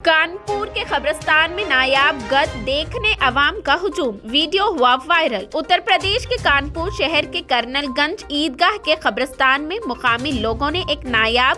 कानपुर के कब्रिस्तान में नायाब गध देखने अवाम का हुजूम, वीडियो हुआ वायरल। उत्तर प्रदेश के कानपुर शहर के कर्नलगंज ईदगाह के कब्रिस्तान में मुकामी लोगों ने एक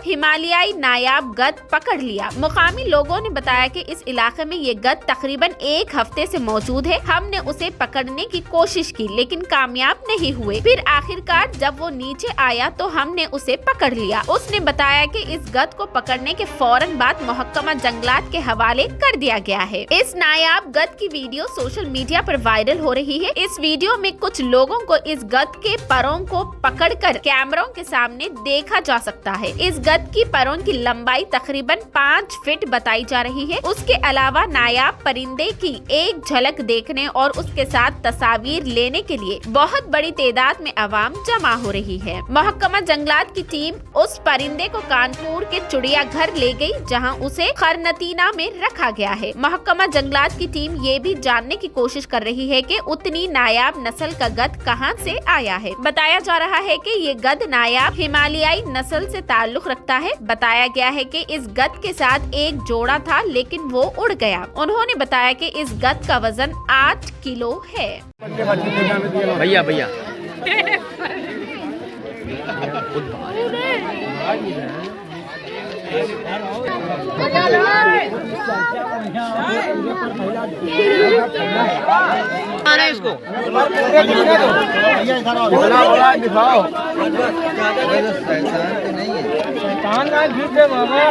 हिमालयाई नायाब गध पकड़ लिया। मुकामी लोगों ने बताया कि इस इलाके में ये गध तकरीबन एक हफ्ते से मौजूद है। हमने उसे पकड़ने की कोशिश की लेकिन कामयाब नहीं हुए। फिर आखिरकार जब वो नीचे आया तो हमने उसे पकड़ लिया। उसने बताया कि इस गध को पकड़ने के फौरन बाद महकमा जंगलात के हवाले कर दिया गया है। इस नायाब गध की वीडियो सोशल मीडिया पर वायरल हो रही है। इस वीडियो में कुछ लोगों को इस गध के परों को पकड़कर कैमरों के सामने देखा जा सकता है। इस गध की परों की लंबाई तकरीबन 5 फीट बताई जा रही है। उसके अलावा नायाब परिंदे की एक झलक देखने और उसके साथ तस्वीर लेने के लिए बहुत बड़ी तादाद में आवाम जमा हो रही है। महकमा जंगलात की टीम उस परिंदे को कानपुर के चिड़ियाघर ले गई, जहां उसे खरनतीना में रखा गया है। महकमा जंगलात की टीम ये भी जानने की कोशिश कर रही है कि उतनी नायाब नस्ल का गध कहां से आया है। बताया जा रहा है कि ये गध नायाब हिमालयाई नस्ल से ताल्लुक रखता है। बताया गया है कि इस गध के साथ एक जोड़ा था लेकिन वो उड़ गया। उन्होंने बताया कि इस गध का वजन 8 किलो है। भैया भैया इसको बाबा